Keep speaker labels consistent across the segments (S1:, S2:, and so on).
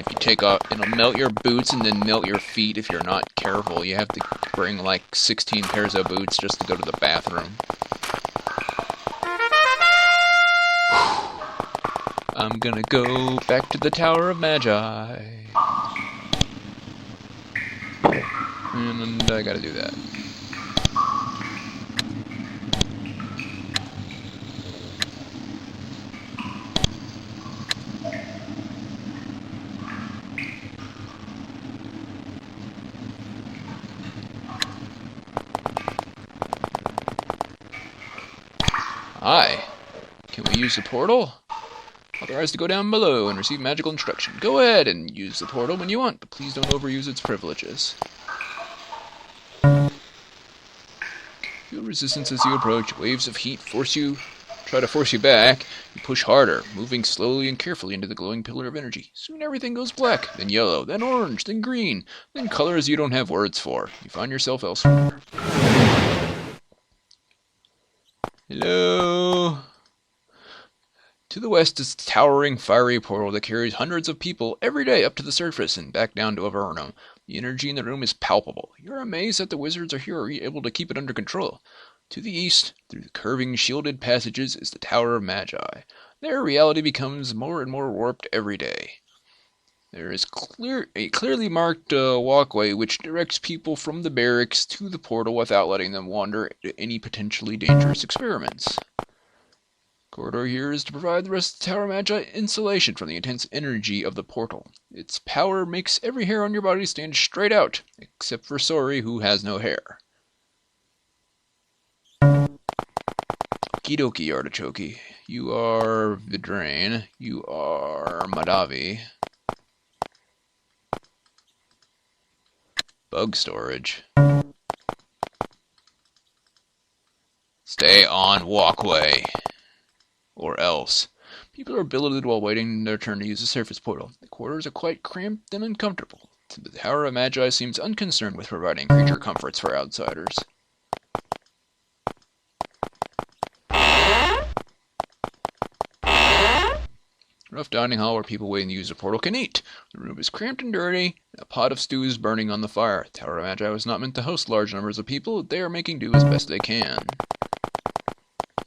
S1: if you take off, it'll melt your boots and then melt your feet if you're not careful. You have to bring like 16 pairs of boots just to go to the bathroom. I'm gonna go back to the Tower of Magi. And I gotta do that. Hi. Can we use the portal? Authorized to go down below and receive magical instruction. Go ahead and use the portal when you want, but please don't overuse its privileges. Feel resistance as you approach. Waves of heat try to force you back. You push harder, moving slowly and carefully into the glowing pillar of energy. Soon everything goes black, then yellow, then orange, then green, then colors you don't have words for. You find yourself elsewhere. Hello? To the west is the towering, fiery portal that carries hundreds of people every day up to the surface and back down to Avernum. The energy in the room is palpable. You're amazed that the wizards are here able to keep it under control. To the east, through the curving, shielded passages, is the Tower of Magi. Their reality becomes more and more warped every day. There is a clearly marked walkway which directs people from the barracks to the portal without letting them wander into any potentially dangerous experiments. Corridor here is to provide the rest of the Tower Magi insulation from the intense energy of the portal. Its power makes every hair on your body stand straight out, except for Sori, who has no hair. Kidoki Artichoke. You are Vidrain. You are Madavi. Bug storage. Stay on walkway. Or else. People are billeted while waiting their turn to use the surface portal. The quarters are quite cramped and uncomfortable. The Tower of Magi seems unconcerned with providing creature comforts for outsiders. Rough dining hall where people waiting to use the portal can eat. The room is cramped and dirty, and a pot of stew is burning on the fire. The Tower of Magi was not meant to host large numbers of people. They are making do as best they can.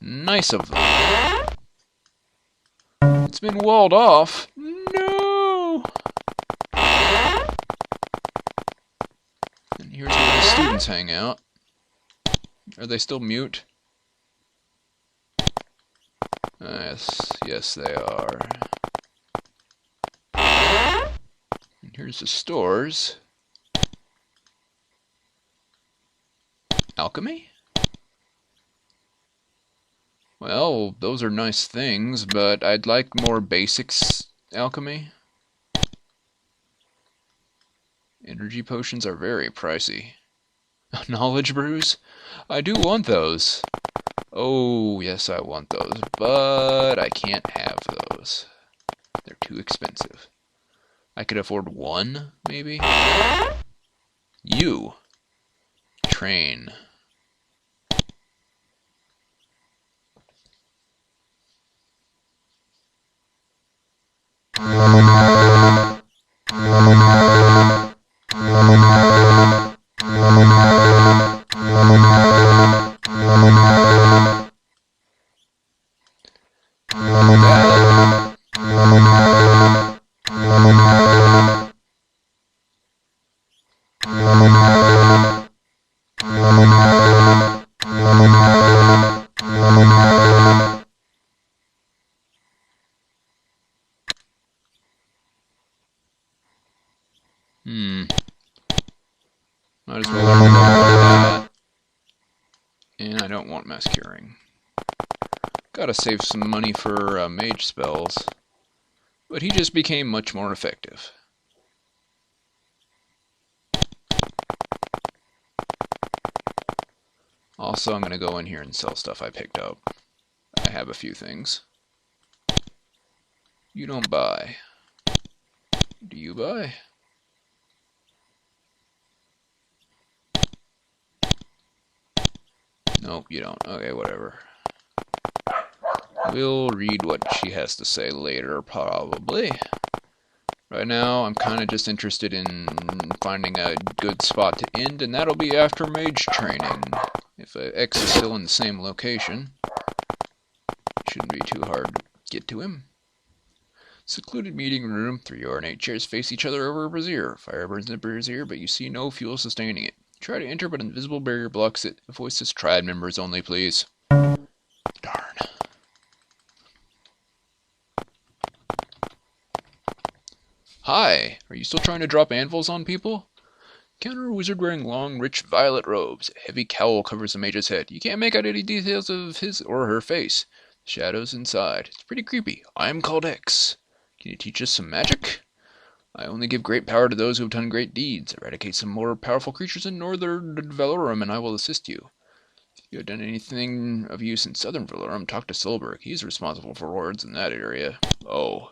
S1: Nice of them. It's been walled off. No! And here's where the students hang out. Are they still mute? Yes, they are. And here's the stores. Alchemy? Well, those are nice things, but I'd like more basics alchemy. Energy potions are very pricey. Knowledge brews? I do want those. Oh, yes, I want those, but I can't have those. They're too expensive. I could afford one, maybe? You. Train. Might as well learn that. And I don't want mass curing. Gotta save some money for mage spells. But he just became much more effective. Also, I'm gonna go in here and sell stuff I picked up. I have a few things. You don't buy. Do you buy? Nope, you don't. Okay, whatever. We'll read what she has to say later, probably. Right now, I'm kind of just interested in finding a good spot to end, and that'll be after mage training. If X is still in the same location, shouldn't be too hard to get to him. Secluded meeting room, 3 ornate chairs face each other over a brazier. Fire burns in the brazier, but you see no fuel sustaining it. Try to enter, but an invisible barrier blocks it. A voice says, triad members only, please. Darn. Hi, are you still trying to drop anvils on people? Counter a wizard wearing long, rich violet robes. A heavy cowl covers the mage's head. You can't make out any details of his or her face. Shadows inside. It's pretty creepy. I'm called X. Can you teach us some magic? I only give great power to those who have done great deeds. Eradicate some more powerful creatures in northern Valorum, and I will assist you. If you have done anything of use in southern Valorum, talk to Solberg. He's responsible for wards in that area. Oh.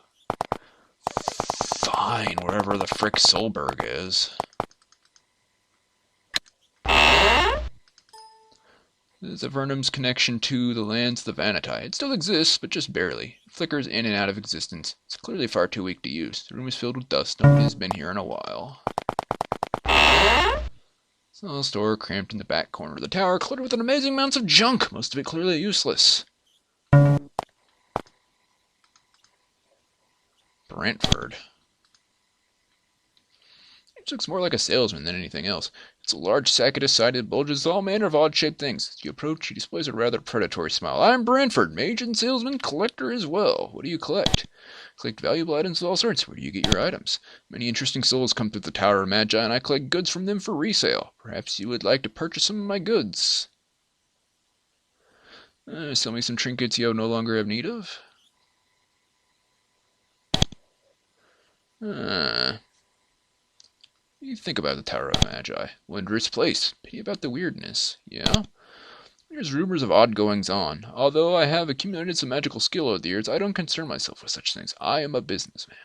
S1: Fine, wherever the frick Solberg is. This is Avernum's connection to the lands of the Vanatai. It still exists, but just barely. It flickers in and out of existence. It's clearly far too weak to use. The room is filled with dust. Nobody has been here in a while. Small store cramped in the back corner of the tower, cluttered with an amazing amounts of junk, most of it clearly useless. Brantford. It looks more like a salesman than anything else. It's a large sack at his side that bulges with all manner of odd-shaped things. As you approach, he displays a rather predatory smile. I'm Brantford, mage and salesman, collector as well. What do you collect? Collect valuable items of all sorts. Where do you get your items? Many interesting souls come through the Tower of Magi, and I collect goods from them for resale. Perhaps you would like to purchase some of my goods. Sell me some trinkets you no longer have need of. You think about the Tower of Magi. Wondrous place. Pity about the weirdness. Yeah? There's rumors of odd goings-on. Although I have accumulated some magical skill over the years, I don't concern myself with such things. I am a businessman.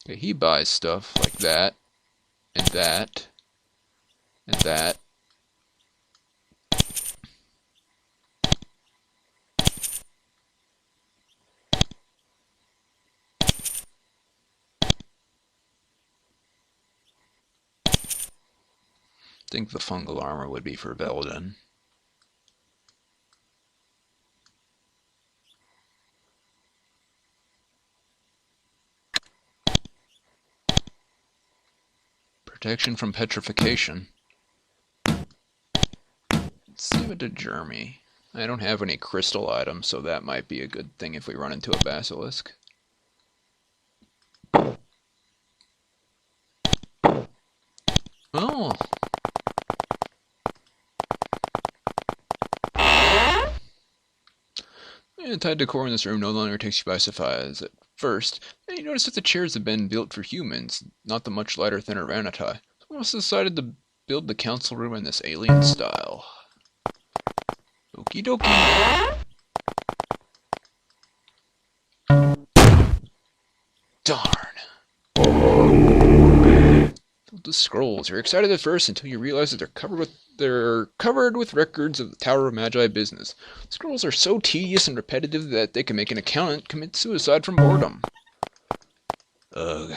S1: Okay, he buys stuff like that, and that, and that. I think the fungal armor would be for Belden. Protection from petrification. Let's give it to Jeremy. I don't have any crystal items, so that might be a good thing if we run into a basilisk. Oh! The entire decor in this room no longer takes you by surprise at first, and you notice that the chairs have been built for humans, not the much lighter, thinner Vanatai. Someone else decided to build the council room in this alien style. Okie dokie. Darn. Filled with scrolls. You're excited at first until you realize that they're covered with records of the Tower of Magi business. The scrolls are so tedious and repetitive that they can make an accountant commit suicide from boredom. Ugh.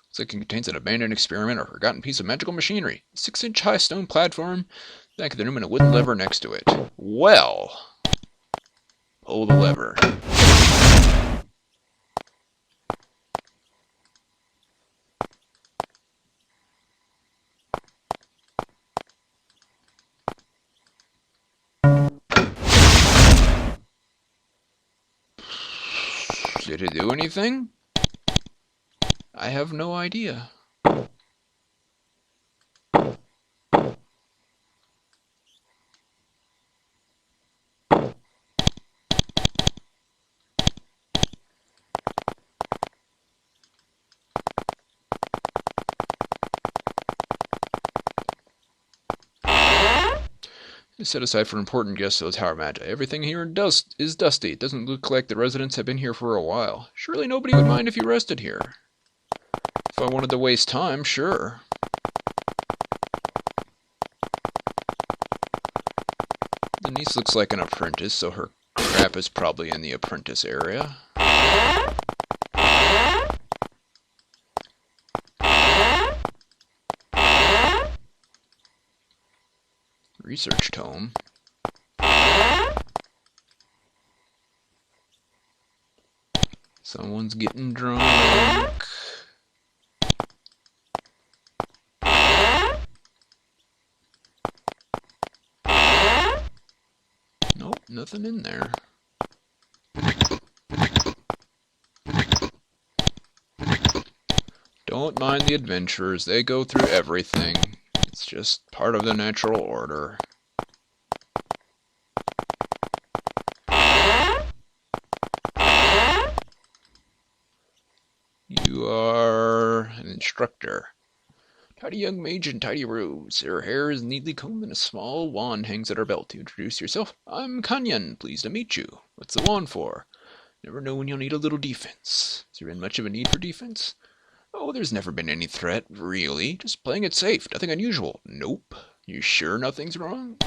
S1: Looks like it contains an abandoned experiment or forgotten piece of magical machinery. A 6-inch high stone platform, back of the room, and a wooden lever next to it. Well, pull the lever. Did it do anything? I have no idea. It's set aside for important guests of the Tower of Magi. Everything here is dusty. It doesn't look like the residents have been here for a while. Surely nobody would mind if you rested here. If I wanted to waste time, sure. Denise looks like an apprentice, so her crap is probably in the apprentice area. Research tome. Someone's getting drunk. Nope, nothing in there. Don't mind the adventurers, they go through everything. It's just part of the natural order. You are an instructor. Tidy young mage in tidy robes. Her hair is neatly combed and a small wand hangs at her belt. To introduce yourself, I'm Kanyan, pleased to meet you. What's the wand for? Never know when you'll need a little defense. Has there been much of a need for defense? Oh, there's never been any threat, really. Just playing it safe. Nothing unusual. Nope. You sure nothing's wrong?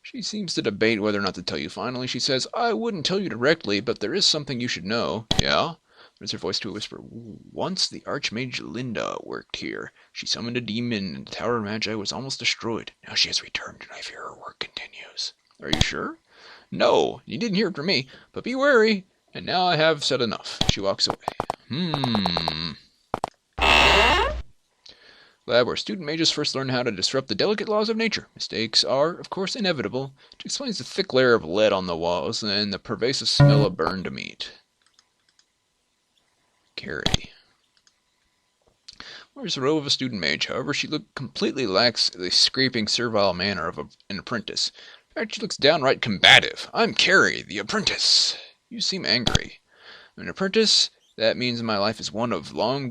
S1: She seems to debate whether or not to tell you. Finally, she says, I wouldn't tell you directly, but there is something you should know. Yeah? Raised her voice to a whisper. Once the Archmage Linda worked here. She summoned a demon, and the Tower of Magi was almost destroyed. Now she has returned, and I fear her work continues. Are you sure? No, you didn't hear it from me, but be wary. And now I have said enough. She walks away. Lab where student mages first learn how to disrupt the delicate laws of nature. Mistakes are, of course, inevitable. It explains the thick layer of lead on the walls and the pervasive smell of burned meat. Carrie. Wears the robe of a student mage. However, she completely lacks the scraping, servile manner of an apprentice. In fact, she looks downright combative. I'm Carrie, the apprentice. You seem angry. I'm an apprentice. That means my life is one long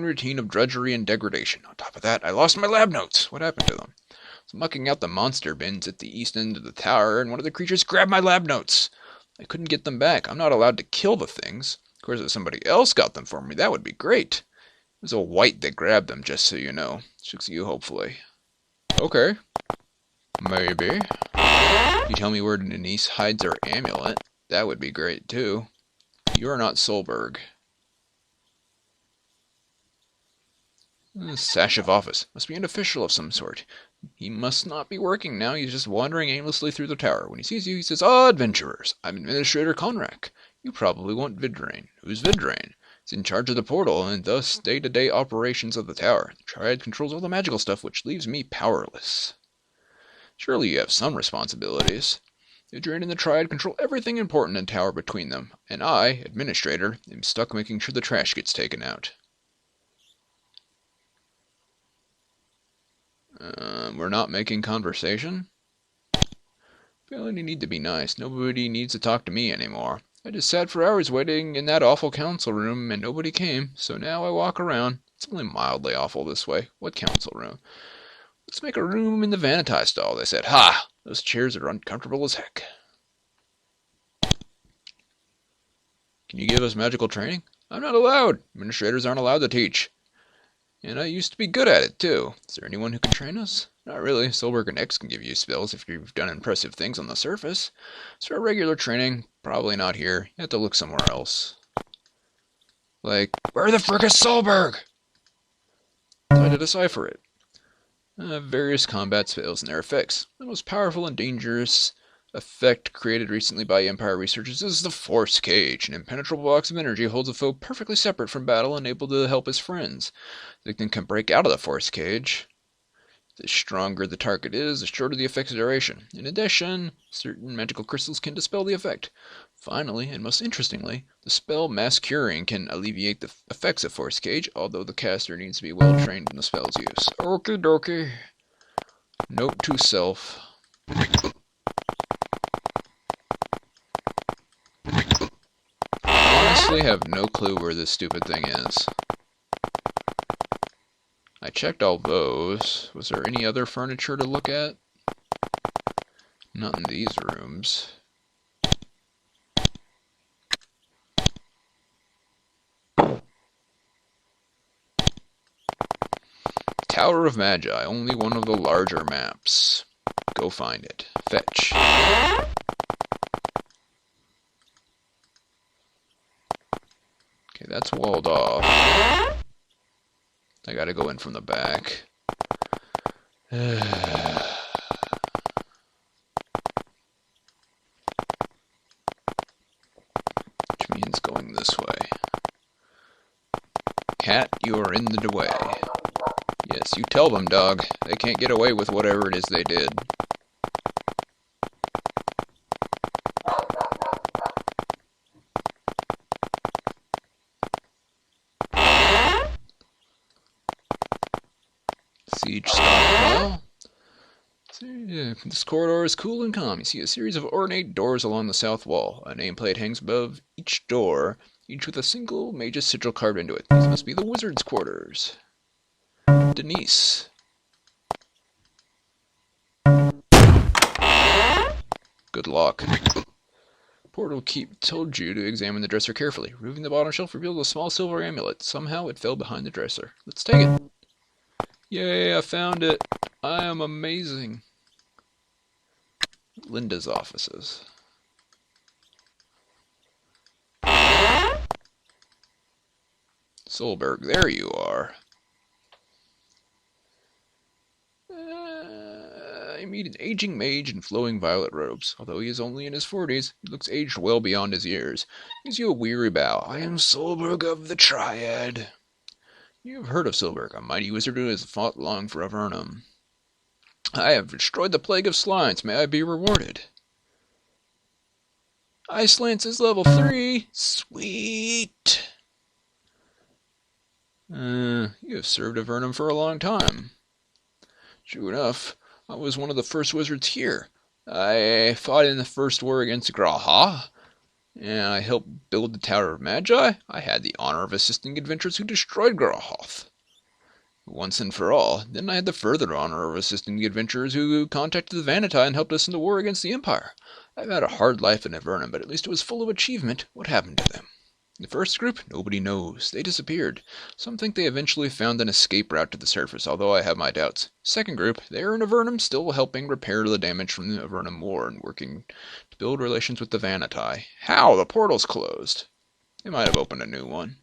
S1: routine of drudgery and degradation. On top of that, I lost my lab notes. What happened to them? I was mucking out the monster bins at the east end of the tower, and one of the creatures grabbed my lab notes. I couldn't get them back. I'm not allowed to kill the things. Of course, if somebody else got them for me, that would be great. It was a white that grabbed them, just so you know. Looks at you hopefully. Okay. Maybe. You tell me where Denise hides her amulet. That would be great, too. You're not Solberg. Sash of office. Must be an official of some sort. He must not be working now. He's just wandering aimlessly through the tower. When he sees you, he says, Ah, adventurers. I'm Administrator Conrack. You probably want Vidrain. Who's Vidrain? He's in charge of the portal and thus day-to-day operations of the tower. The Triad controls all the magical stuff, which leaves me powerless. Surely you have some responsibilities. Vidrain and the Triad control everything important in tower between them, and I, Administrator, am stuck making sure the trash gets taken out. We're not making conversation? Feeling you need to be nice. Nobody needs to talk to me anymore. I just sat for hours waiting in that awful council room and nobody came, so now I walk around. It's only mildly awful this way. What council room? Let's make a room in the Vanitai stall, they said. Ha! Those chairs are uncomfortable as heck. Can you give us magical training? I'm not allowed. Administrators aren't allowed to teach. And I used to be good at it, too. Is there anyone who can train us? Not really. Solberg and X can give you spells if you've done impressive things on the surface. As for regular training, probably not here. You have to look somewhere else. Like, where the frick is Solberg? Try to decipher it. Various combat spells and their effects. The most powerful and dangerous effect created recently by Empire researchers is the Force Cage. An impenetrable box of energy holds a foe perfectly separate from battle and able to help his friends. The victim can break out of the Force Cage. The stronger the target is, the shorter the effect's duration. In addition, certain magical crystals can dispel the effect. Finally, and most interestingly, the spell Mass Curing can alleviate the effects of Force Cage, although the caster needs to be well trained in the spell's use. Okie dokie. Note to self. Honestly have no clue where this stupid thing is. I checked all those. Was there any other furniture to look at? Not in these rooms. Tower of Magi, only one of the larger maps. Go find it. Fetch. Okay, that's walled off. I gotta go in from the back. Which means going this way. Cat, you are in the way. Yes, you tell them, dog. They can't get away with whatever it is they did. Siege stockpile. This corridor is cool and calm. You see a series of ornate doors along the south wall. A nameplate hangs above each door, each with a single mage's sigil carved into it. These must be the wizard's quarters. Denise. Good luck. Portal Keep told you to examine the dresser carefully. Removing the bottom shelf revealed a small silver amulet. Somehow it fell behind the dresser. Let's take it. Yay, I found it. I am amazing. Linda's offices. Solberg, there you are. I meet an aging mage in flowing violet robes. Although he is only in his 40s, he looks aged well beyond his years. He gives you a weary bow. I am Solberg of the Triad. You have heard of Solberg, a mighty wizard who has fought long for Avernum. I have destroyed the plague of slimes. May I be rewarded? Ice Lance is level 3. Sweet. You have served Avernum for a long time. True enough, I was one of the first wizards here. I fought in the first war against Graha, and I helped build the Tower of Magi. I had the honor of assisting adventurers who destroyed Grahoth once and for all. Then I had the further honor of assisting the adventurers who contacted the Vanatai and helped us in the war against the Empire. I've had a hard life in Avernum, but at least it was full of achievement. What happened to them? The first group? Nobody knows. They disappeared. Some think they eventually found an escape route to the surface, although I have my doubts. Second group, they are in Avernum, still helping repair the damage from the Avernum War and working to build relations with the Vanatai. How? The portal's closed. They might have opened a new one.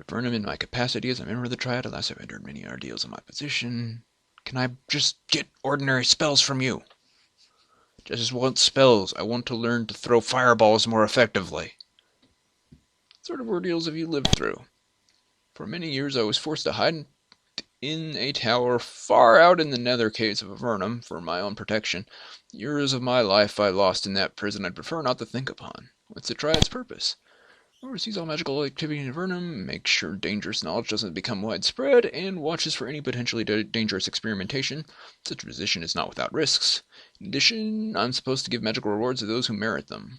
S1: Avernum in my capacity as a member of the Triad, alas, I've entered many ordeals in my position. Can I just get ordinary spells from you? Just want spells. I want to learn to throw fireballs more effectively. What sort of ordeals have you lived through? For many years I was forced to hide in a tower far out in the nether caves of Avernum for my own protection. Years of my life I lost in that prison I'd prefer not to think upon. What's the Triad's purpose? Oversees all magical activity in Avernum, makes sure dangerous knowledge doesn't become widespread, and watches for any potentially dangerous experimentation. Such a position is not without risks. In addition, I'm supposed to give magical rewards to those who merit them.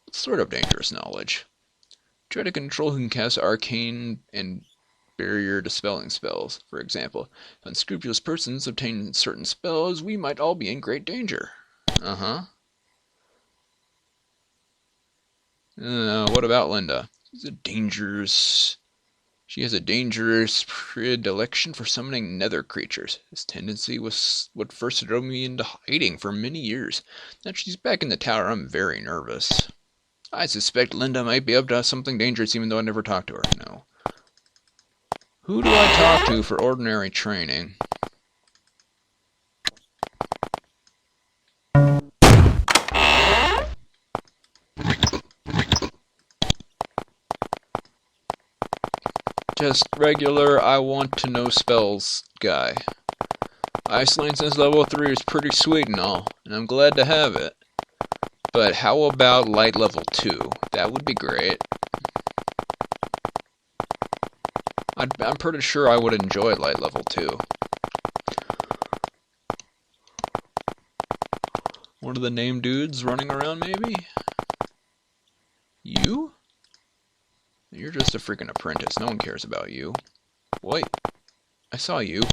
S1: What sort of dangerous knowledge? Try to control who can cast arcane and barrier dispelling spells. For example, if unscrupulous persons obtain certain spells, we might all be in great danger. What about Linda? She has a dangerous predilection for summoning nether creatures. This tendency was what first drove me into hiding for many years. Now she's back in the tower, I'm very nervous. I suspect Linda might be up to something dangerous even though I never talked to her. No. Who do I talk to for ordinary training? Just regular, I want to know spells guy. Ice Lance is level 3 is pretty sweet and all, and I'm glad to have it. But how about light level 2? That would be great. I'm pretty sure I would enjoy light level 2. One of the named dudes running around, maybe? You? You're just a freaking apprentice. No one cares about you. Wait. I saw you.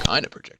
S1: kind of projectile.